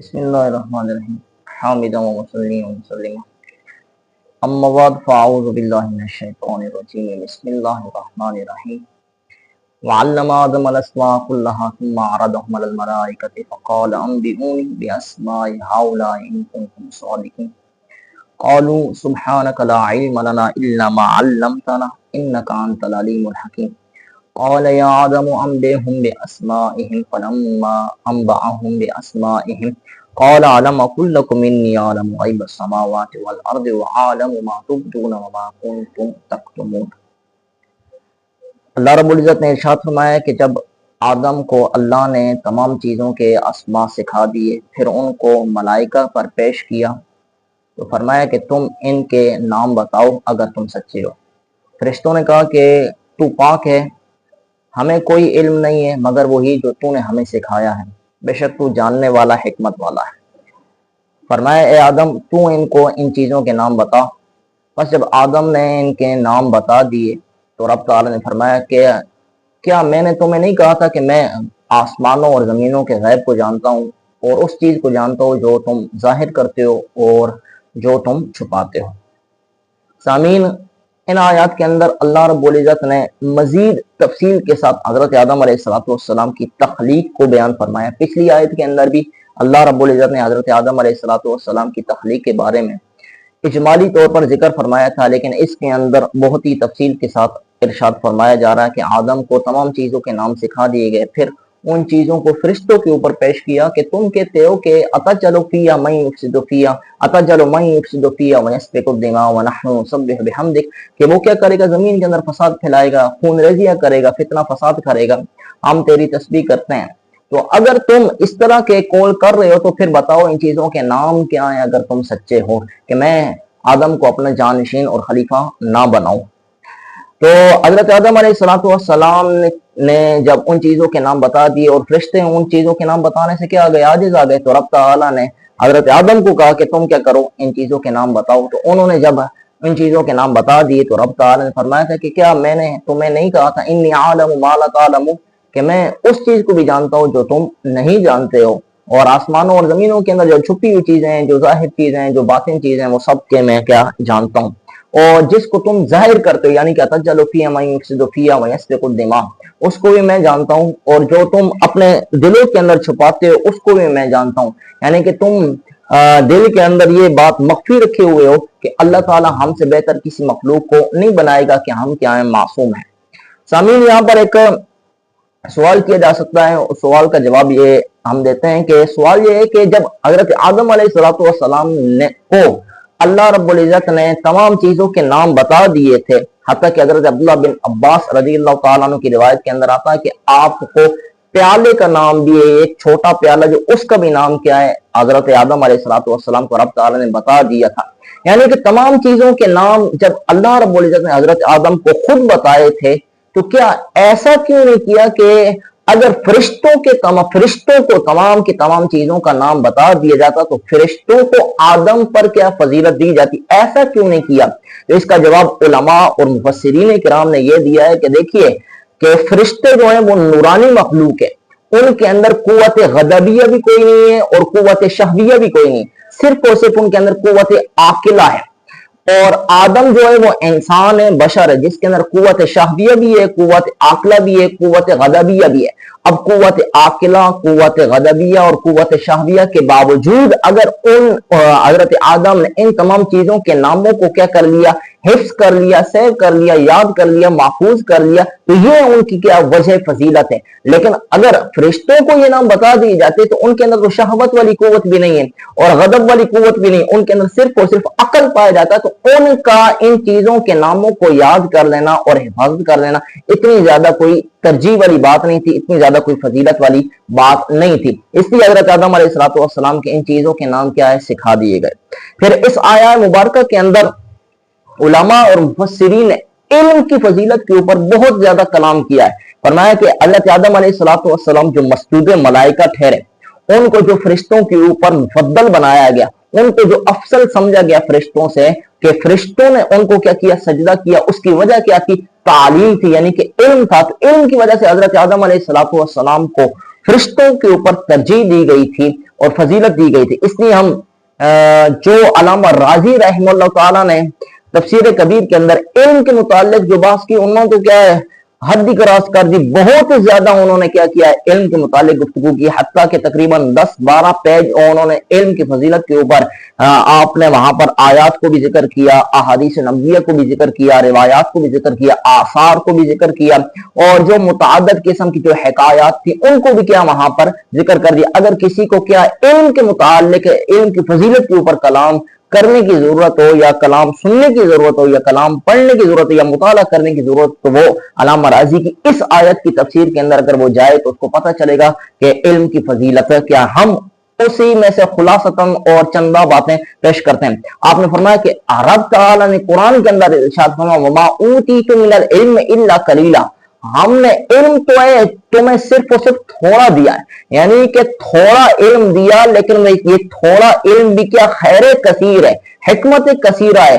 بسم الله الرحمن الرحيم حامدا ومصليا ومسلما أما بعد فأعوذ بالله من الشيطان الرجيم بسم الله الرحمن الرحيم وعلم آدم الأسماء كلها ثم عرضهم على الملائكة فقال أنبئوني بأسماء هؤلاء إن كنتم صادقين قالوا سبحانك لا علم لنا إلا ما علمتنا إنك أنت العليم الحكيم قال يا آدم أنبئهم بأسمائهم فلما أنبأهم بأسمائهم قال ألم أقل لكم إني أعلم غيب السماوات والأرض وأعلم ما تبدون وما كنتم تكتمون۔ اللہ رب العزت نے ارشاد فرمایا کہ جب آدم کو اللہ نے تمام چیزوں کے اسماء سکھا دیے، پھر ان کو ملائکہ پر پیش کیا تو فرمایا کہ تم ان کے نام بتاؤ اگر تم سچے ہو۔ فرشتوں نے کہا کہ تو پاک ہے، ہمیں کوئی علم نہیں ہے مگر وہی جو تو نے ہمیں سکھایا ہے، بے شک تو جاننے والا حکمت والا ہے۔ فرمایا اے آدم تو ان کو ان چیزوں کے نام بتا۔ بس جب آدم نے ان کے نام بتا دیے تو رب تعالی نے فرمایا کہ کیا میں نے تمہیں نہیں کہا تھا کہ میں آسمانوں اور زمینوں کے غیب کو جانتا ہوں اور اس چیز کو جانتا ہوں جو تم ظاہر کرتے ہو اور جو تم چھپاتے ہو۔ سامعین، ان آیات کے اندر اللہ رب العزت نے مزید تفصیل کے ساتھ حضرت آدم علیہ السلام کی تخلیق کو بیان فرمایا۔ پچھلی آیت کے اندر بھی اللہ رب العزت نے حضرت آدم علیہ السلام کی تخلیق کے بارے میں اجمالی طور پر ذکر فرمایا تھا، لیکن اس کے اندر بہت ہی تفصیل کے ساتھ ارشاد فرمایا جا رہا ہے کہ آدم کو تمام چیزوں کے نام سکھا دیے گئے، پھر ان چیزوں کو فرشتوں کے اوپر پیش کیا کہ تم کہتے ہو کہ اتجعل فیہا من یفسد فیہا اتجعل من یفسد فیہا ویسفک الدماء ونحن نسبح بحمدک، کہ وہ کیا کرے گا؟ زمین کے اندر فساد پھیلائے گا، خون ریزیاں کرے گا، فتنہ فساد کرے گا، ہم تیری تسبیح کرتے ہیں۔ تو اگر تم اس طرح کے قول کر رہے ہو تو پھر بتاؤ ان چیزوں کے نام کیا ہیں اگر تم سچے ہو کہ میں آدم کو اپنا جانشین اور خلیفہ نہ بناؤں۔ تو حضرت آدم علیہ السلام نے جب ان چیزوں کے نام بتا دیے اور فرشتے ان چیزوں کے نام بتانے سے کیا گئے؟ عاجز آ گئے، تو رب تعالیٰ نے حضرت آدم کو کہا کہ تم کیا کرو؟ ان چیزوں کے نام بتاؤ۔ تو انہوں نے جب ان چیزوں کے نام بتا دیے تو رب تعالیٰ نے فرمایا تھا کہ کیا میں نے تمہیں نہیں کہا تھا انی عالم ما لا تعلمون، کہ میں اس چیز کو بھی جانتا ہوں جو تم نہیں جانتے ہو، اور آسمانوں اور زمینوں کے اندر جو چھپی ہوئی چیزیں ہیں، جو ظاہر چیزیں ہیں، جو باطن چیزیں ہیں، وہ سب کے میں کیا جانتا ہوں۔ اور جس کو تم ظاہر کرتے ہو یعنی کہ اتجعل فیہا من یفسد فیہا ویسفک الدماء، اس کو بھی میں جانتا ہوں، اور جو تم اپنے دلوں کے اندر چھپاتے ہو اس کو بھی میں جانتا ہوں، یعنی کہ تم دل کے اندر یہ بات مخفی رکھے ہوئے ہو کہ اللہ تعالیٰ ہم سے بہتر کسی مخلوق کو نہیں بنائے گا کہ ہم کیا ہیں، معصوم ہیں۔ سامعین، یہاں پر ایک سوال کیا جا سکتا ہے، اس سوال کا جواب یہ ہم دیتے ہیں کہ سوال یہ ہے کہ جب حضرت آدم علیہ السلام کو اللہ رب العزت نے تمام چیزوں کے نام بتا دیے تھے، حتیٰ کہ حضرت عبداللہ بن عباس رضی اللہ تعالیٰ عنہ کی روایت کے اندر آتا ہے کہ آپ کو پیالے کا نام بھی ہے، ایک چھوٹا پیالہ جو اس کا بھی نام کیا ہے، حضرت آدم علیہ السلام کو رب تعالیٰ نے بتا دیا تھا۔ یعنی کہ تمام چیزوں کے نام جب اللہ رب العزت نے حضرت آدم کو خود بتائے تھے تو کیا ایسا کیوں نہیں کیا کہ اگر فرشتوں کو تمام کی تمام چیزوں کا نام بتا دیا جاتا تو فرشتوں کو آدم پر کیا فضیلت دی جاتی؟ ایسا کیوں نہیں کیا؟ تو اس کا جواب علماء اور مفسرین کرام نے یہ دیا ہے کہ دیکھیے کہ فرشتے جو ہیں وہ نورانی مخلوق ہے، ان کے اندر قوت غضبیہ بھی کوئی نہیں ہے اور قوت شہویہ بھی کوئی نہیں، صرف اور صرف ان کے اندر قوت عاقلہ ہے۔ اور آدم جو ہے وہ انسان ہے، بشر ہے، جس کے اندر قوت شہویہ بھی ہے، قوت عاقلہ بھی ہے، قوت غضبیہ بھی ہے۔ اب قوت عاقلہ، قوت غضبیہ اور قوت شہویہ کے باوجود اگر حضرت آدم نے ان تمام چیزوں کے ناموں کو کیا کر لیا؟ حفظ کر لیا، سیو کر لیا، یاد کر لیا، محفوظ کر لیا، تو یہ ان کی کیا وجہ فضیلت ہے۔ لیکن اگر فرشتوں کو یہ نام بتا دیے جاتے تو ان کے اندر تو شہوت والی قوت بھی نہیں ہے اور غضب والی قوت بھی نہیں، ان کے اندر صرف اور صرف عقل پایا جاتا ہے، تو ان کا ان چیزوں کے ناموں کو یاد کر لینا اور حفاظت کر لینا اتنی زیادہ کوئی ترجیح والی بات نہیں تھی، اتنی زیادہ کوئی فضیلت والی بات نہیں تھی۔ اس لیے حضرت آدم علیہ السلام کے ان چیزوں کے نام کیا ہے؟ سکھا دیے گئے۔ پھر اس آیہ مبارکہ کے اندر علماء اور مفسرین نے علم کی فضیلت کے اوپر بہت زیادہ کلام کیا ہے۔ فرمایا کہ حضرت آدم علیہ السلام جو مسجود ملائکہ ٹھہرے، ان کو جو فرشتوں کے اوپر مفضل بنایا گیا، ان کو جو افضل سمجھا گیا فرشتوں سے، کہ فرشتوں نے ان کو کیا کیا؟ سجدہ کیا۔ اس کی وجہ کیا تھی؟ تعلیم تھی، یعنی کہ علم تھا۔ تو علم کی وجہ سے حضرت آدم علیہ السلام کو فرشتوں کے اوپر ترجیح دی گئی تھی اور فضیلت دی گئی تھی. اس لیے ہم جو علامہ راضی رحمہ اللہ تعالیٰ نے تفسیر کبیر کے اندر علم کے متعلق جو بات کی، انہوں نے تو کیا ہے حد ہی کراس کر دی. بہت زیادہ انہوں نے کیا کیا ہے علم کے متعلق گفتگو کی، حتیٰ کہ تقریباً 10-12 پیج انہوں نے علم کی فضیلت کے اوپر آپ نے وہاں پر آیات کو بھی ذکر کیا، احادیث نبویہ کو بھی ذکر کیا، روایات کو بھی ذکر کیا، آثار کو بھی ذکر کیا، اور جو متعدد قسم کی جو حکایات تھی ان کو بھی کیا وہاں پر ذکر کر دیا. اگر کسی کو کیا علم کے متعلق علم کی فضیلت کے اوپر کلام کرنے کی ضرورت ہو، یا کلام سننے کی ضرورت ہو، یا کلام پڑھنے کی ضرورت ہو، یا مطالعہ کرنے کی ضرورت، تو وہ علامہ راضی کی اس آیت کی تفسیر کے اندر اگر وہ جائے تو اس کو پتہ چلے گا کہ علم کی فضیلت ہے کیا. ہم اسی میں سے خلاصتاً اور چندہ باتیں پیش کرتے ہیں. آپ نے فرمایا کہ رب تعالیٰ نے قرآن کے اندر ارشاد فرمایا وَمَا أُوتِيتُم مِّنَ الْعِلْمِ إِلَّا قَلِيلًا، ہم نے علم تو ہے تمہیں صرف اور صرف تھوڑا دیا ہے، یعنی کہ تھوڑا علم دیا، لیکن یہ تھوڑا علم بھی کیا خیر کثیر ہے، حکمت کثیرہ ہے.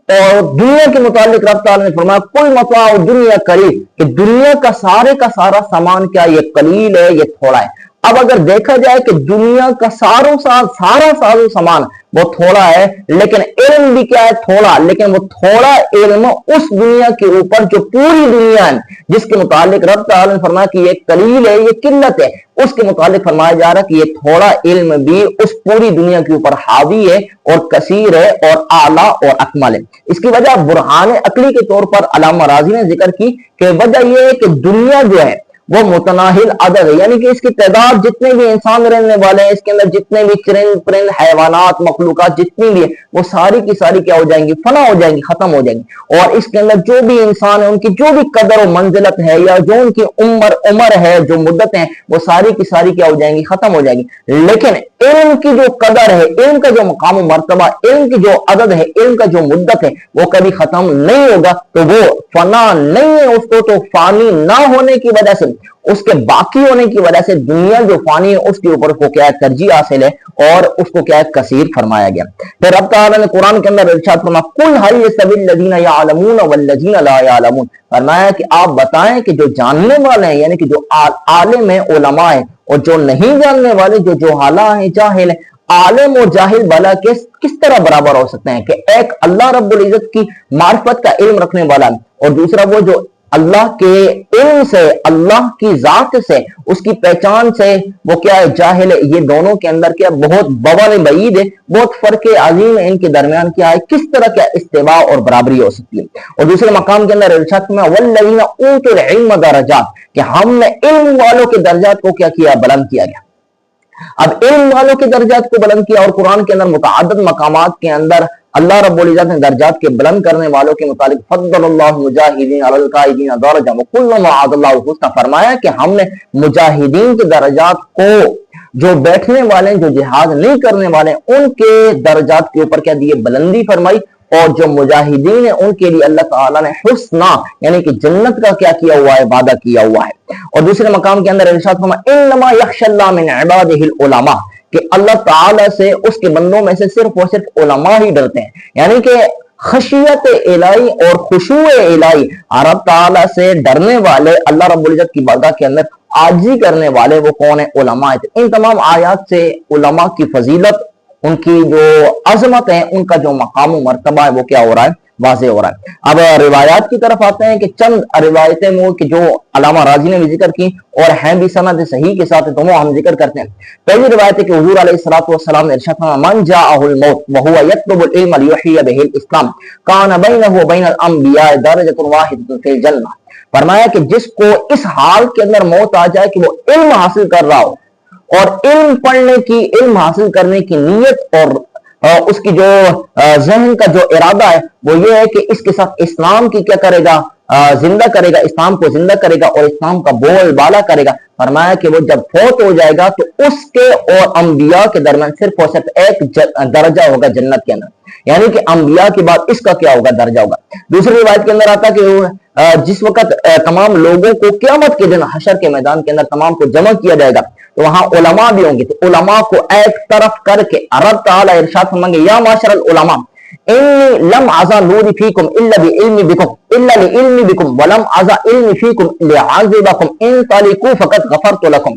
اور دنیا کے متعلق رب تعالیٰ نے فرمایا کوئی متاع دنیا قلیل، کہ دنیا کا سارا سامان کیا یہ قلیل ہے، یہ تھوڑا ہے. اب اگر دیکھا جائے کہ دنیا کا سارا ساز و سامان وہ تھوڑا ہے، لیکن علم بھی کیا ہے تھوڑا، لیکن وہ تھوڑا علم اس دنیا کے اوپر جو پوری دنیا ہے جس کے متعلق رب تعالیٰ نے فرمایا کہ یہ قلیل ہے، یہ قلت ہے، اس کے متعلق فرمایا جا رہا کہ یہ تھوڑا علم بھی اس پوری دنیا کے اوپر حاوی ہے اور کثیر ہے اور اعلیٰ اور اکمل ہے. اس کی وجہ برہان عقلی کے طور پر علامہ راضی نے ذکر کی کہ وجہ یہ ہے کہ دنیا جو ہے وہ متناہل عدد ہے، یعنی کہ اس کی تعداد جتنے بھی انسان رہنے والے ہیں، اس کے اندر جتنے بھی چرند پرند حیوانات مخلوقات جتنی بھی ہیں وہ ساری کی ساری کیا ہو جائیں گی، فنا ہو جائیں گی، ختم ہو جائیں گی. اور اس کے اندر جو بھی انسان ہے ان کی جو بھی قدر و منزلت ہے، یا جو ان کی عمر ہے، جو مدت ہے، وہ ساری کی ساری کیا ہو جائیں گی، ختم ہو جائیں گی. لیکن علم کی جو قدر ہے، علم کا جو مقام و مرتبہ، علم کی جو عدد ہے، علم کا جو مدت ہے، وہ کبھی ختم نہیں ہوگا. تو وہ فنا نہیں ہے، اس کو تو فانی نہ ہونے کی وجہ سے، اس کے باقی ہونے کی وجہ سے دنیا جو فانی ہے اس کے اوپر کو کیا ہے ترجیح حاصل ہے، اور اس کو کیا ہے کثیر فرمایا گیا. پھر رب تعالیٰ نے قرآن کے اندر ارشاد فرمایا قُلْ هَلْ يَسْتَوِي الَّذِينَ يَعْلَمُونَ وَالَّذِينَ لَا يَعْلَمُونَ، فرمایا کہ آپ بتائیں کہ جو جاننے والے ہیں، یعنی کہ جو عالم ہیں، علماء ہیں، اور جو نہیں جاننے والے، جو جہالا ہیں، جاہل ہیں، عالم اور جاہل بھلا کس طرح برابر ہو سکتے ہیں؟ کہ ایک اللہ رب العزت کی معرفت کا علم رکھنے والا، اور دوسرا وہ جو اللہ کے علم سے، اللہ کی ذات سے، اس کی پہچان سے وہ کیا ہے جاہل ہے. یہ دونوں کے اندر کیا بہت بوال بعید ہے، بہت فرق عظیم ہے ان کے درمیان. کیا ہے کس طرح کیا استواء اور برابری ہو سکتی ہے؟ اور دوسرے مقام کے اندر ارشاد میں والذین اوتوا العلم درجات، کہ ہم نے علم والوں کے درجات کو کیا کیا بلند کیا گیا. اب علم والوں کے درجات کو بلند کیا، اور قرآن کے اندر متعدد مقامات کے اندر اللہ رب العزت نے درجات کے بلند کرنے والوں کے متعلق فضل اللہ مجاہدین علی القائدین درجہ وکل وعد اللہ الحسنی، فرمایا کہ ہم نے مجاہدین کے درجات کو، جو بیٹھنے والے جو جہاد نہیں کرنے والے ان کے درجات کے اوپر کیا دیے بلندی فرمائی، اور جو مجاہدین ہیں ان کے لیے اللہ تعالیٰ نے حسنہ یعنی کہ جنت کا کیا کیا ہوا ہے وعدہ کیا ہوا ہے. اور دوسرے مقام کے اندر ارشاد فرمایا انما یخشی اللہ من عبادہ العلماء، کہ اللہ تعالیٰ سے اس کے بندوں میں سے صرف اور صرف علماء ہی ڈرتے ہیں. یعنی کہ خشیت الہی اور خشوع الہی، رب تعالیٰ سے ڈرنے والے، اللہ رب العزت کی بارگاہ کے اندر عاجزی کرنے والے وہ کون ہیں؟ علماء. ان تمام آیات سے علماء کی فضیلت، ان کی جو عظمت ہے، ان کا جو مقام و مرتبہ ہے وہ کیا ہو رہا ہے واضح ہو رہا ہے. اب روایات کی طرف آتے ہیں کہ چند روایتیں جو علامہ راضی نے بھی ذکر کی اور ہیں بھی سند صحیح کے ساتھ، تو وہ ہم ذکر کرتے ہیں. پہلی روایت ہے کہ حضور علیہ الصلوۃ والسلام نے ارشاد فرمایا من جاءه الموت وهو يطلب العلم ليحيي به الاسلام كان بينه وبين الانبياء درجة واحدة في الجنة، فرمایا کہ جس کو اس حال کے اندر موت آ جائے کہ وہ علم حاصل کر رہا ہو، اور علم پڑھنے کی، علم حاصل کرنے کی نیت اور اس کی جو ذہن کا جو ارادہ ہے وہ یہ ہے کہ اس کے ساتھ اسلام کی کیا کرے گا زندہ کرے گا، اسلام کو زندہ کرے گا اور اسلام کا بول بالا کرے گا. فرمایا کہ وہ جب فوت ہو جائے گا تو اس کے اور انبیاء کے درمیان صرف اور صرف ایک درجہ ہوگا جنت کے اندر، یعنی کہ انبیاء کے بعد اس کا کیا ہوگا درجہ ہوگا. دوسری روایت کے اندر آتا کہ جس وقت تمام لوگوں کو قیامت کے دن حشر کے میدان کے اندر تمام کو جمع کیا جائے گا تو وہاں علماء بھی ہوں گے، تو علماء کو ایک طرف کر کے رب تعالیٰ ارشاد فرمائیں گے یا معاشر العلماء انی لم عزا نوری فیکم الا بعلمی بکم الا لعلمی بکم ولم عزا علمی فیکم لعذبکم ان طالقوا فقد غفرت لکم.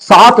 7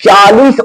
40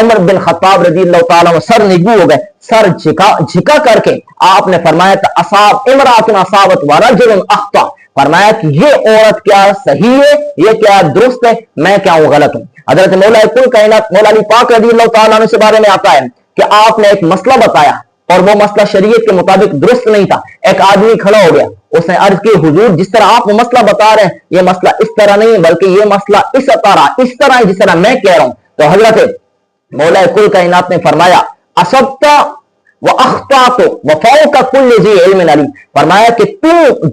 عمر بن خطاب رضی اللہ تعالیٰ سر نگو ہو گئے, سر جھکا کر کے آپ نے فرمایا تھا اصاب امراتن اصابت ورجل اخطا, فرمایا کہ یہ عورت کیا صحیح ہے, یہ کیا درست ہے, میں کیا ہوں غلط ہوں. حضرت مولا کل کائنات مولا علی پاک رضی اللہ تعالیٰ عنہ سے بارے میں آتا ہے کہ آپ نے ایک مسئلہ بتایا اور وہ مسئلہ شریعت کے مطابق درست نہیں تھا. ایک آدمی کھڑا ہو گیا, اس نے عرض کی حضور جس طرح آپ مسئلہ بتا رہے ہیں یہ مسئلہ اس طرح نہیں ہے بلکہ یہ مسئلہ اس طرح ہے جس طرح میں کہہ رہا ہوں. تو حضرت مولا کل کائنات نے فرمایا اصبت واخطأت وفوق كل ذي علم علیم, فرمایا کہ تو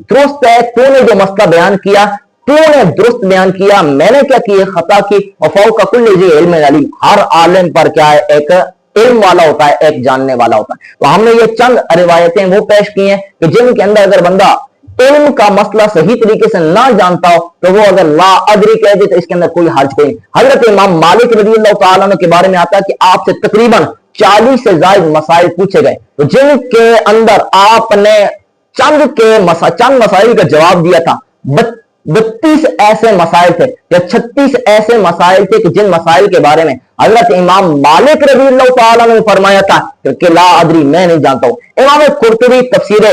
درست ہے, تو نے جو مسئلہ بیان کیا تو نے درست بیان کیا, میں نے کیا کی خطا کی. وفوق كل ذي علم علیم, ہر عالم پر کیا ہے ایک علم والا ہوتا ہے, ایک جاننے والا ہوتا ہے. تو ہم نے یہ چند روایتیں وہ پیش کی ہیں کہ جن کے اندر اگر بندہ علم کا مسئلہ صحیح طریقے سے نہ جانتا ہو تو وہ اگر لا ادری کہہ دے تو اس کے اندر کوئی حرج کوئی نہیں. حضرت امام مالک رضی اللہ تعالیٰ عنہ کے بارے میں آتا ہے کہ آپ سے تقریباً 40 سے زائد مسائل پوچھے گئے, تو جن کے اندر آپ نے چند مسائل کا جواب دیا تھا. 32 ایسے مسائل تھے یا 36 ایسے مسائل تھے کہ جن مسائل کے بارے میں حضرت امام مالک رضی اللہ تعالیٰ نے فرمایا تھا کہ لا ادری, میں نہیں جانتا ہوں. امام قرطبی تفسیر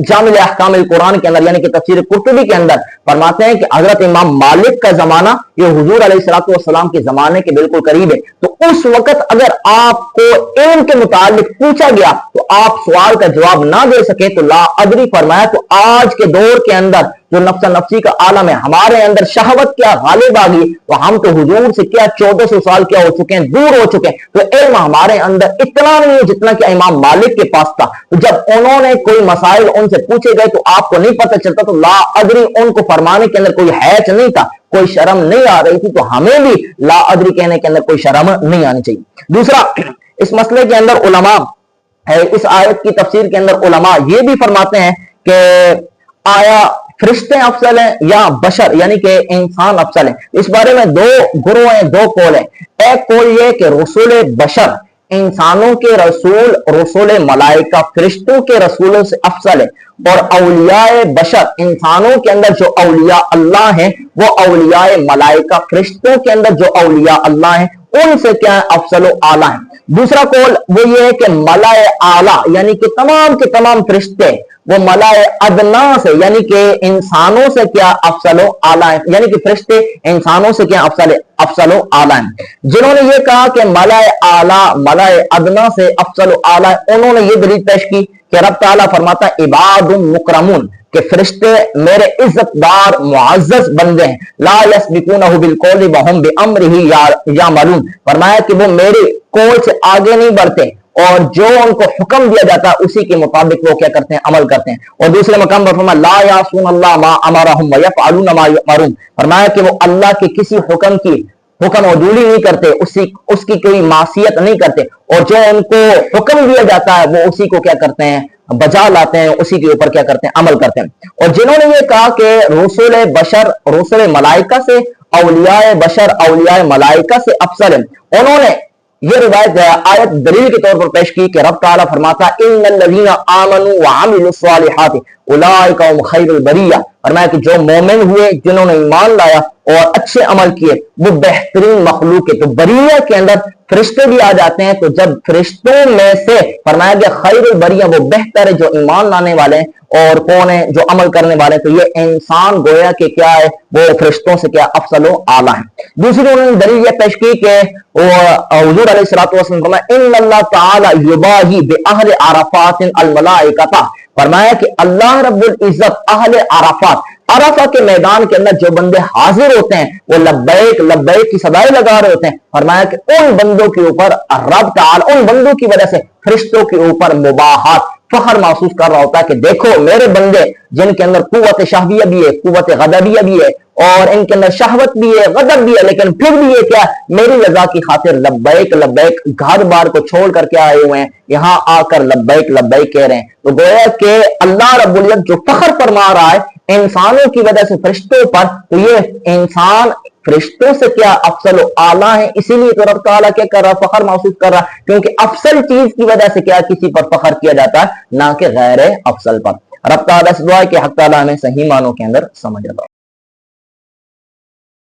جامع احکام القرآن کے اندر یعنی کہ تفسیر قرطبی کے اندر فرماتے ہیں کہ حضرت امام مالک کا زمانہ یہ حضور علیہ الصلوۃ والسلام کے زمانے کے بالکل قریب ہے. تو اس وقت اگر آپ کو علم کے متعلق پوچھا گیا تو آپ سوال کا جواب نہ دے سکے تو لا ادری فرمایا. تو آج کے دور کے اندر جو نفس نفسی کا عالم ہے, ہمارے اندر شہوت کیا غالب آ گئی, تو ہم تو حضور سے کیا 1400 سال کیا ہو چکے ہیں, دور ہو چکے ہیں. تو علم ہمارے اندر اتنا نہیں ہے جتنا کہ امام مالک کے پاس تھا. تو جب انہوں نے کوئی مسائل ان سے پوچھے گئے تو آپ کو نہیں پتہ چلتا تو لا ادری ان کو فرمانے کے اندر کوئی حیچ نہیں تھا, کوئی شرم نہیں آ رہی تھی. تو ہمیں بھی لا ادری کہنے کے اندر کوئی شرم نہیں آنی چاہیے. دوسرا, اس مسئلے کے اندر علماء اس آیت کی تفسیر کے اندر علماء یہ بھی فرماتے ہیں کہ آیا فرشتے افضل ہیں یا بشر یعنی کہ انسان افضل ہیں. اس بارے میں دو گروہ ہیں, دو قول ہیں. ایک قول یہ کہ رسول بشر انسانوں کے رسول, رسول ملائکہ فرشتوں کے رسولوں سے افضل ہے, اور اولیاء بشر انسانوں کے اندر جو اولیاء اللہ ہیں وہ اولیاء ملائکہ فرشتوں کے اندر جو اولیاء اللہ ہیں ان سے کیا ہے افضل و اعلیٰ ہیں. دوسرا قول وہ یہ ہے کہ ملائے اعلیٰ یعنی کہ تمام کے تمام فرشتے وہ ملائے ادنا سے یعنی کہ انسانوں سے کیا افضل و اعلیٰ ہیں, یعنی کہ فرشتے انسانوں سے کیا افضل و اعلیٰ ہیں. جنہوں نے یہ کہا کہ ملائے اعلیٰ ملائے ادنا سے افضل و اعلیٰ, انہوں نے یہ دلیل پیش کی کہ رب تعالیٰ فرماتا ہے عباد مکرمون کہ فرشتے میرے عزت دار معزز بندے ہیں. لا یسبقونہ بالقول وہم بامرہ یعملون, فرمایا کہ وہ میرے قول سے آگے نہیں بڑھتے اور جو ان کو حکم دیا جاتا ہے اسی کے مطابق وہ کیا کرتے ہیں, عمل کرتے ہیں. اور دوسرے مقام پر فرمایا لا یعصون اللہ ما امرہم ویفعلون ما یؤمرون, فرمایا کہ وہ اللہ کے کسی حکم عدولی نہیں کرتے, اس کی کوئی معصیت نہیں کرتے, اور جو ان کو حکم دیا جاتا ہے وہ اسی کو کیا کرتے ہیں, بجا لاتے ہیں, اسی کے اوپر کیا کرتے ہیں, عمل کرتے ہیں. اور جنہوں نے یہ کہا کہ رسول بشر رسول ملائکہ سے اولیاء بشر اولیاء ملائکہ سے افضل ہیں, انہوں نے یہ روایت آیت دلیل کے طور پر پیش کی کہ رب تعالیٰ فرماتا ان الذین آمنوا وعملوا الصالحات اولئک هم خیر البریہ, فرمایا کہ جو مومن ہوئے جنہوں نے ایمان لایا اور اچھے عمل کیے وہ بہترین مخلوق ہے. تو بریہ کے اندر فرشتے بھی آ جاتے ہیں. تو جب فرشتوں میں سے فرمایا گیا خیر البریہ وہ بہتر ہے جو ایمان لانے والے ہیں, اور کون ہے جو عمل کرنے والے ہیں, تو یہ انسان گویا کہ کیا ہے وہ فرشتوں سے کیا افضل و اعلیٰ ہے. دوسری انہوں نے دلیل یہ پیش کی کہ حضور علیہ الصلوۃ والسلام فرمایا ان اللہ تعالی یباہی باہل عرفات الملائکۃ, فرمایا کہ اللہ رب العزت اہل عرفات عرفہ کے میدان کے اندر جو بندے حاضر ہوتے ہیں وہ لبیک لبیک کی صدائیں لگا رہے ہوتے ہیں, فرمایا کہ ان بندوں کے اوپر رب تعالی ان بندوں کی وجہ سے فرشتوں کے اوپر مباحات فخر محسوس کر رہا ہوتا ہے کہ دیکھو میرے بندے جن کے اندر قوت شہویہ بھی ہے, قوت غضبیہ بھی ہے, اور ان کے اندر شہوت بھی ہے, غضب بھی ہے, لیکن پھر بھی یہ کیا میری رضا کی خاطر لبیک لبیک گھر بار کو چھوڑ کر کے آئے ہوئے ہیں, یہاں آ کر لبیک لبیک کہہ رہے ہیں. تو گویا کہ اللہ رب العزت جو فخر فرما رہا ہے انسانوں کی وجہ سے فرشتوں پر, تو یہ انسان فرشتوں سے کیا افضل و اعلیٰ ہیں. اسی لیے تو رب تعالیٰ کیا کر رہا, فخر محسوس کر رہا, کیونکہ افضل چیز کی وجہ سے کیا کسی پر فخر کیا جاتا ہے نہ کہ غیر افضل پر. رب تعالیٰ سے دعا ہے کہ حق تعالیٰ ہمیں صحیح معنوں کے اندر سمجھ آتا.